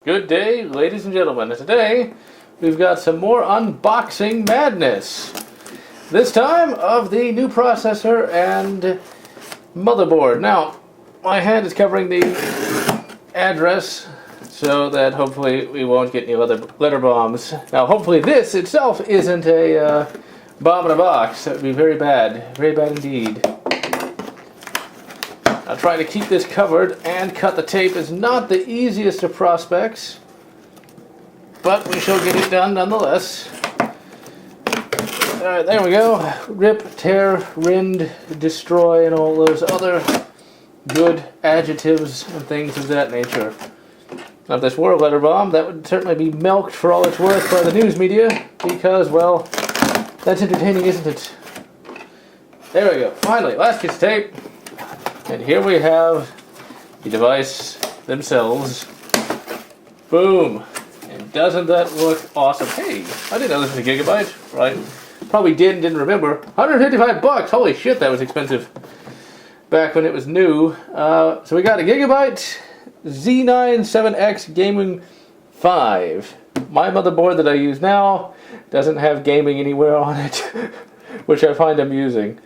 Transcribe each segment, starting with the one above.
Good day, ladies and gentlemen. Today, we've got some more unboxing madness. This time of the new processor and motherboard. Now, my hand is covering the address so that hopefully we won't get any other letter bombs. Now, hopefully this itself isn't a bomb in a box. That would be very bad indeed. Now, trying to keep this covered and cut the tape is not the easiest of prospects, but we shall get it done nonetheless. Alright, there we go. Rip, tear, rend, destroy, and all those other good adjectives and things of that nature. Now, if this were a letter bomb, that would certainly be milked for all it's worth by the news media, because, well, that's entertaining, isn't it? There we go. Finally, last piece of tape. And here we have the device themselves. Boom. And doesn't that look awesome? Hey, I didn't know this was a gigabyte, right? Probably didn't remember. 155 bucks. Holy shit, that was expensive back when it was new. So we got a gigabyte Z9 7X Gaming 5. My motherboard that I use now doesn't have gaming anywhere on it, which I find amusing.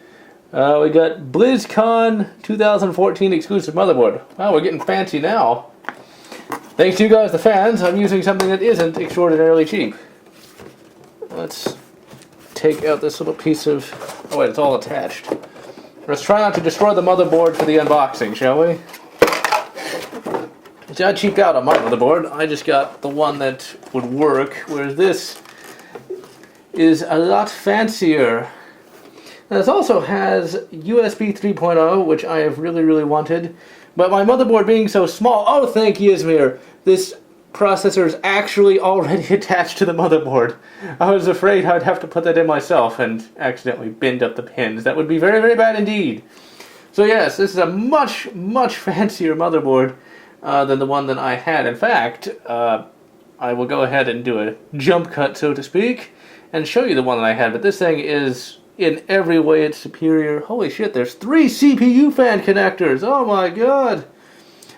We got BlizzCon 2014 exclusive motherboard. Wow, we're getting fancy now. Thanks to you guys, the fans, I'm using something that isn't extraordinarily cheap. Let's take out this little piece of... Oh wait, it's all attached. Let's try not to destroy the motherboard for the unboxing, shall we? See, I cheaped out on my motherboard. I just got the one that would work, whereas this is a lot fancier. And this also has USB 3.0, which I have really wanted. But my motherboard being so small... Oh, thank you, Izmir. This processor is actually already attached to the motherboard. I was afraid I'd have to put that in myself and accidentally bend up the pins. That would be very bad indeed. So yes, this is a much fancier motherboard than the one that I had. In fact, I will go ahead and do a jump cut, so to speak, and show you the one that I had. But this thing is... in every way it's superior. Holy shit, there's 3 CPU fan connectors. Oh my god.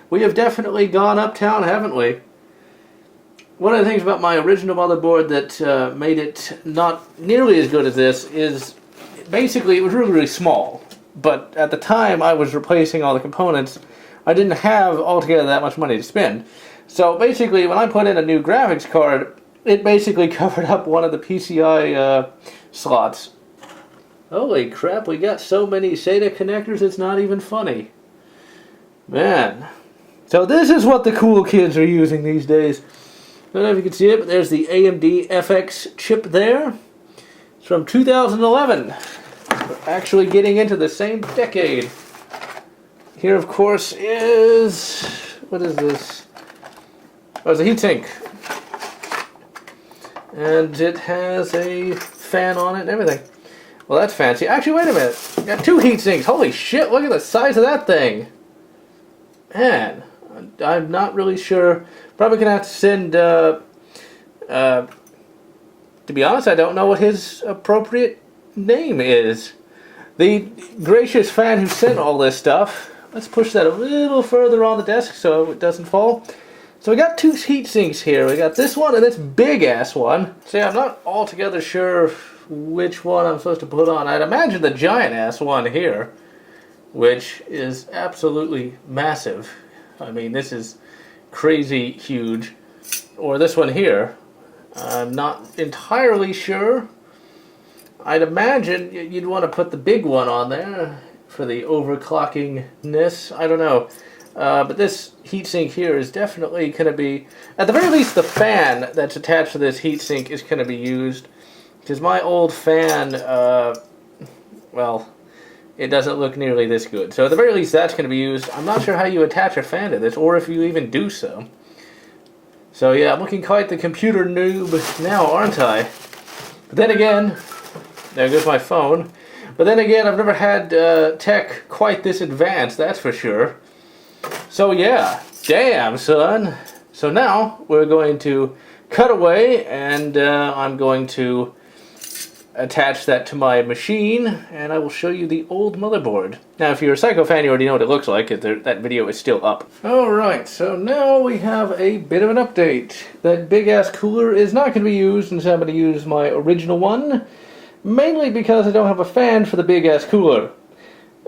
We have definitely gone uptown, haven't we? One of the things about my original motherboard that made it not nearly as good as this is basically it was really small. But at the time I was replacing all the components, I didn't have altogether that much money to spend. So basically when I put in a new graphics card, it basically covered up one of the PCI slots. Holy crap, we got so many SATA connectors, it's not even funny. Man. So this is what the cool kids are using these days. I don't know if you can see it, but there's the AMD FX chip there. It's from 2011. We're actually getting into the same decade. Here, of course, is... what is this? Oh, it's a heatsink. And it has a fan on it and everything. Well, that's fancy. Actually, wait a minute. We got 2 heat sinks. Holy shit, look at the size of that thing. Man, I'm not really sure. Probably going to have to send, to be honest, I don't know what his appropriate name is. The gracious fan who sent all this stuff. Let's push that a little further on the desk so it doesn't fall. So we got 2 heat sinks here. We got this one and this big-ass one. See, I'm not altogether sure which one I'm supposed to put on. I'd imagine the giant-ass one here, which is absolutely massive. I mean, this is crazy huge. Or this one here. I'm not entirely sure. I'd imagine you'd want to put the big one on there for the overclockingness. I don't know. But this heatsink here is definitely going to be... At the very least, the fan that's attached to this heatsink is going to be used. Because my old fan, well, it doesn't look nearly this good. So at the very least, that's going to be used. I'm not sure how you attach a fan to this, or if you even do so. So yeah, I'm looking quite the computer noob now, aren't I? But then again, there goes my phone. But then again, I've never had tech quite this advanced, that's for sure. So yeah, damn, son. So now, we're going to cut away, and I'm going to attach that to my machine, and I will show you the old motherboard. Now, if you're a Psycho fan, you already know what it looks like. That video is still up. Alright, so now we have a bit of an update. That big-ass cooler is not going to be used, instead I'm going to use my original one, mainly because I don't have a fan for the big-ass cooler.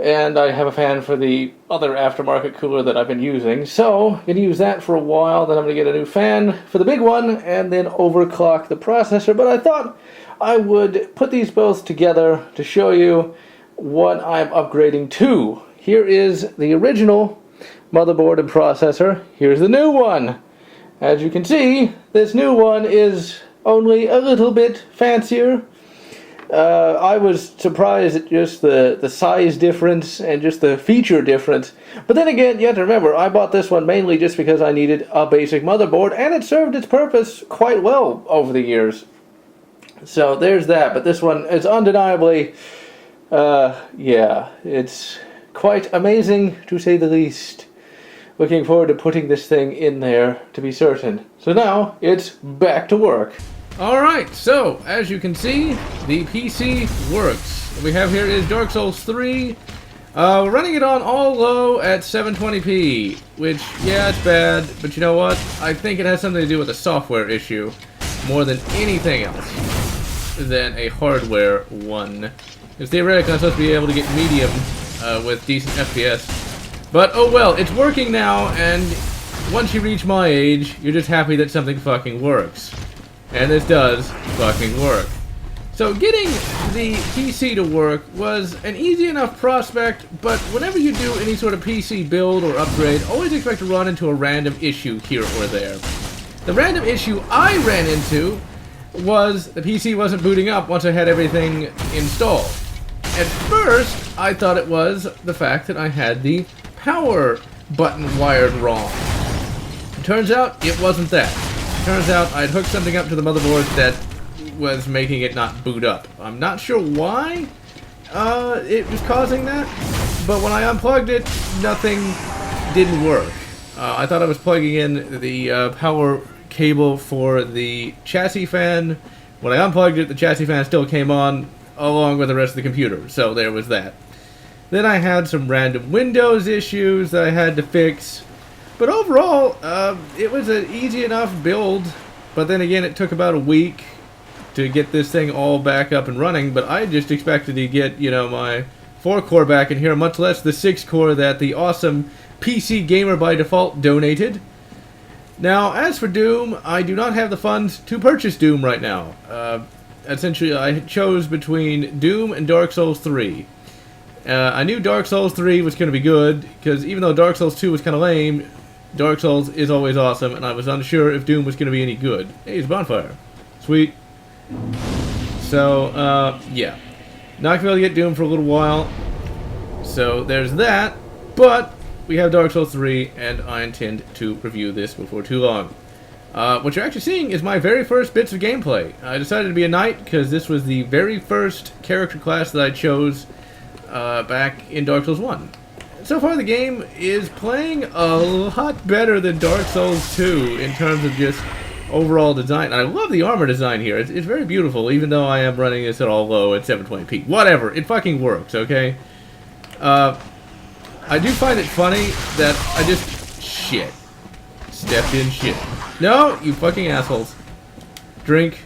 And I have a fan for the other aftermarket cooler that I've been using. So, I'm going to use that for a while, then I'm going to get a new fan for the big one, and then overclock the processor. But I thought I would put these both together to show you what I'm upgrading to. Here is the original motherboard and processor. Here's the new one. As you can see, this new one is only a little bit fancier. I was surprised at just the size difference and just the feature difference. But then again, you have to remember, I bought this one mainly just because I needed a basic motherboard, and it served its purpose quite well over the years. So there's that, but this one is undeniably, yeah, it's quite amazing to say the least. Looking forward to putting this thing in there to be certain. So now, it's back to work. Alright, so, as you can see, the PC works. What we have here is Dark Souls 3. We're running it on all low at 720p, which, yeah, it's bad, but you know what? I think it has something to do with a software issue more than anything else than a hardware one. Because theoretically, I'm supposed to be able to get medium with decent FPS. But, oh well, it's working now, and once you reach my age, you're just happy that something fucking works. And this does fucking work. So getting the PC to work was an easy enough prospect, but whenever you do any sort of PC build or upgrade, always expect to run into a random issue here or there. The random issue I ran into was the PC wasn't booting up once I had everything installed. At first, I thought it was the fact that I had the power button wired wrong. It turns out it wasn't that. Turns out I'd hooked something up to the motherboard that was making it not boot up. I'm not sure why it was causing that, but when I unplugged it, nothing didn't work. I thought I was plugging in the power cable for the chassis fan. When I unplugged it, the chassis fan still came on, along with the rest of the computer, so there was that. Then I had some random Windows issues that I had to fix. But overall, it was an easy enough build, but then again, it took about a week to get this thing all back up and running, but I just expected to get, you know, my 4-core back in here, much less the 6-core that the awesome PC Gamer by Default donated. Now, as for Doom, I do not have the funds to purchase Doom right now. Essentially, I chose between Doom and Dark Souls 3. I knew Dark Souls 3 was going to be good, because even though Dark Souls 2 was kind of lame, Dark Souls is always awesome, and I was unsure if Doom was going to be any good. Hey, it's a bonfire. Sweet. So, yeah. Not going to be able to get Doom for a little while. So, there's that. But, we have Dark Souls 3, and I intend to review this before too long. What you're actually seeing is my very first bits of gameplay. I decided to be a knight, because this was the very first character class that I chose back in Dark Souls 1. So far, the game is playing a lot better than Dark Souls 2 in terms of just overall design. I love the armor design here. It's very beautiful, even though I am running this at all low at 720p. Whatever, it fucking works, okay? I do find it funny that I just... shit. Stepped in shit. No, you fucking assholes. Drink.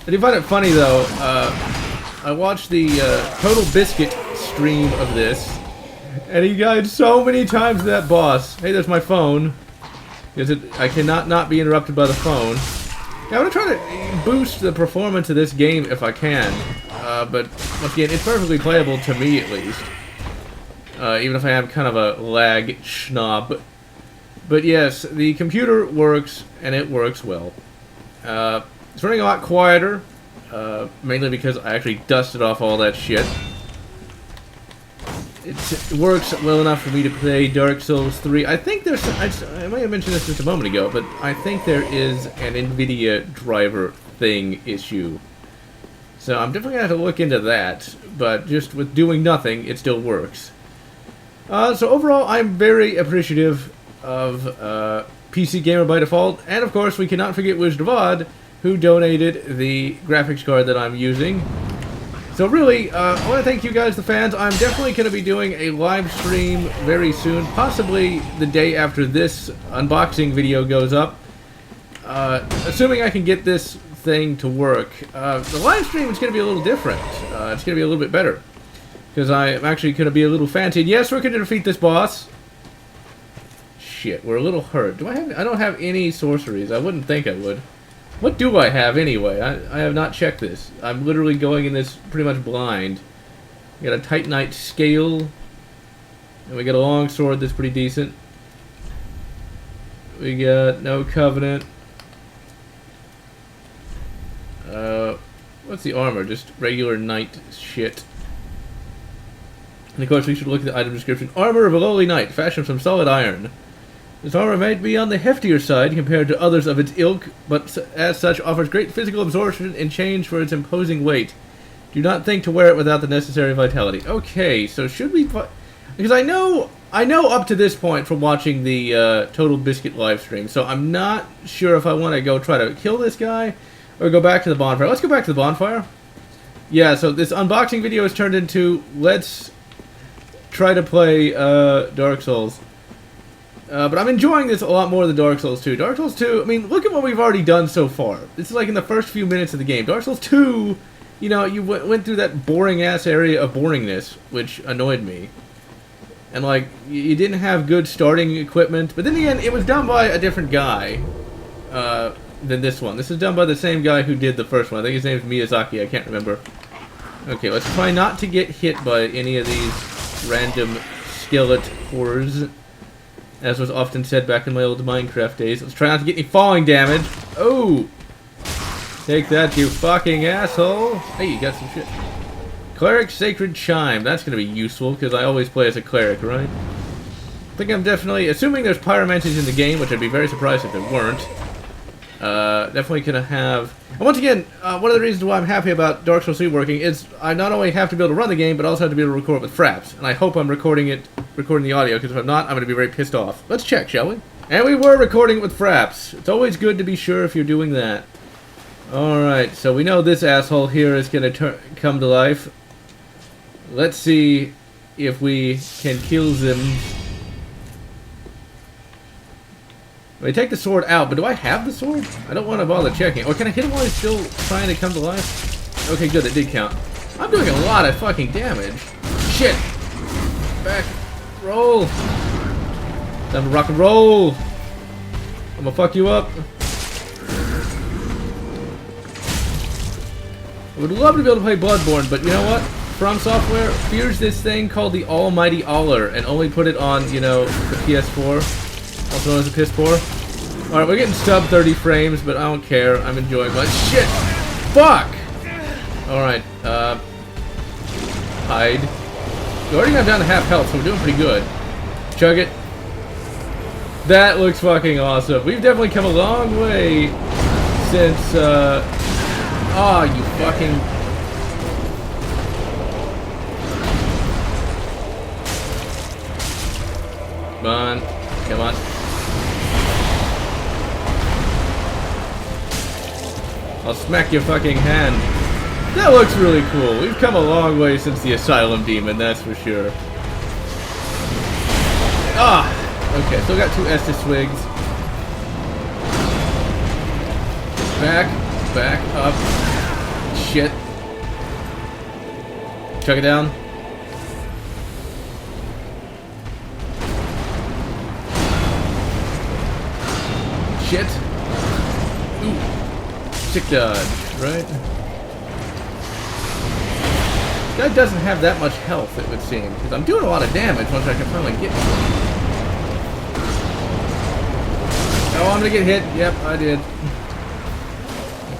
I do find it funny, though, I watched the Total Biscuit stream of this, and he died so many times to that boss. Hey, there's my phone. Because I cannot not be interrupted by the phone. Yeah, I'm going to try to boost the performance of this game if I can. But, once again, it's perfectly playable to me, at least. Even if I am kind of a lag schnob. But yes, the computer works, and it works well. It's running a lot quieter. Mainly because I actually dusted off all that shit. It works well enough for me to play Dark Souls 3. I think there's... I might have mentioned this just a moment ago, but I think there is an NVIDIA driver thing issue. So I'm definitely going to have to look into that, but just with doing nothing, it still works. So overall, I'm very appreciative of PC Gamer by Default, and of course, we cannot forget Wizard of Odd, who donated the graphics card that I'm using. So really, I want to thank you guys, the fans. I'm definitely going to be doing a live stream very soon, possibly the day after this unboxing video goes up. Assuming I can get this thing to work. The live stream is going to be a little different. It's going to be a little bit better. Because I'm actually going to be a little fancy. And yes, we're going to defeat this boss. Shit, we're a little hurt. I don't have any sorceries. I wouldn't think I would. What do I have anyway? I have not checked this. I'm literally going in this pretty much blind. We got a Titanite scale. And we got a long sword that's pretty decent. We got no covenant. What's the armor? Just regular knight shit. And of course we should look at the item description. Armor of a lowly knight, fashioned from solid iron. This armor may be on the heftier side compared to others of its ilk, but as such offers great physical absorption in exchange for its imposing weight. Do not think to wear it without the necessary vitality. Okay, so should we... Because I know up to this point from watching the Total Biscuit live stream, so I'm not sure if I want to go try to kill this guy or go back to the bonfire. Let's go back to the bonfire. Yeah, so this unboxing video has turned into let's try to play Dark Souls. But I'm enjoying this a lot more than Dark Souls 2. Dark Souls 2, I mean, look at what we've already done so far. This is like in the first few minutes of the game. Dark Souls 2, you know, you went through that boring-ass area of boringness, which annoyed me. And, like, you didn't have good starting equipment. But then again, it was done by a different guy than this one. This is done by the same guy who did the first one. I think his name's Miyazaki. I can't remember. Okay, let's try not to get hit by any of these random skeleton horrors, as was often said back in my old Minecraft days. Let's try not to get any falling damage. Oh! Take that, you fucking asshole! Hey, you got some shit. Cleric Sacred Chime. That's going to be useful, because I always play as a cleric, right? I think I'm definitely... Assuming there's pyromancies in the game, which I'd be very surprised if there weren't. Definitely going to have... And once again, one of the reasons why I'm happy about Dark Souls 3 working is I not only have to be able to run the game, but also have to be able to record it with fraps. And I hope I'm recording the audio, because if I'm not, I'm going to be very pissed off. Let's check, shall we? And we were recording it with fraps. It's always good to be sure if you're doing that. Alright, so we know this asshole here is going to come to life. Let's see if we can kill them. I take the sword out, but do I have the sword? I don't want to bother checking. Or can I hit him while he's still trying to come to life? Okay, good, that did count. I'm doing a lot of fucking damage. Shit! Back. Roll! Time to rock and roll! I'm gonna fuck you up. I would love to be able to play Bloodborne, but you know what? From Software fears this thing called the Almighty Aller and only put it on, you know, the PS4. Also known as a piss poor. Alright, we're getting sub 30 frames, but I don't care. I'm enjoying my shit. Fuck! Alright, hide. We already got down to half health, so we're doing pretty good. Chug it. That looks fucking awesome. We've definitely come a long way since, oh, you fucking... Come on. Come on. I'll smack your fucking hand. That looks really cool. We've come a long way since the Asylum Demon, that's for sure. Ah! Okay, still got 2 Estus Swigs. Back up. Shit. Chug it down. Shit. Ooh. Sick dodge, right? This guy doesn't have that much health, it would seem. Because I'm doing a lot of damage once I can finally get to him. Oh, I'm gonna get hit. Yep, I did.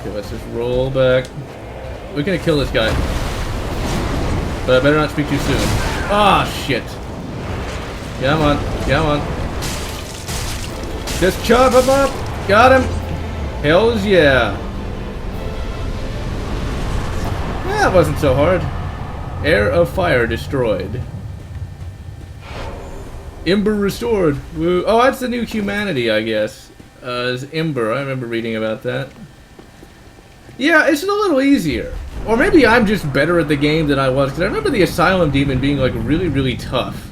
Okay, let's just roll back. We're gonna kill this guy. But I better not speak too soon. Ah, oh, shit. Come on. Come on. Just chop him up. Got him. Hells yeah. That wasn't so hard. Air of Fire destroyed. Ember restored. Woo. Oh, that's the new humanity, I guess. Is Ember. I remember reading about that. Yeah, it's a little easier. Or maybe I'm just better at the game than I was, because I remember the Asylum Demon being like really, really tough.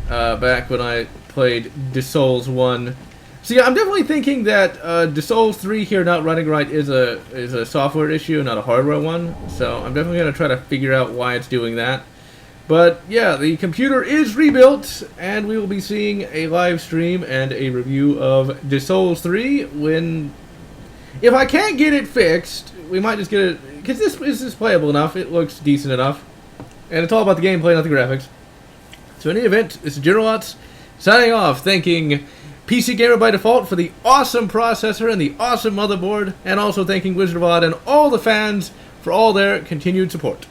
Back when I played De Souls 1. So yeah, I'm definitely thinking that De Souls 3 here not running right is a software issue, not a hardware one. So I'm definitely going to try to figure out why it's doing that. But yeah, the computer is rebuilt, and we will be seeing a live stream and a review of De Souls 3 when... If I can't get it fixed, we might just get it... Because this is playable enough, it looks decent enough. And it's all about the gameplay, not the graphics. So in any event, this is Lotz signing off, thanking PC Gamer by Default for the awesome processor and the awesome motherboard, and also thanking Wizard of Odd and all the fans for all their continued support.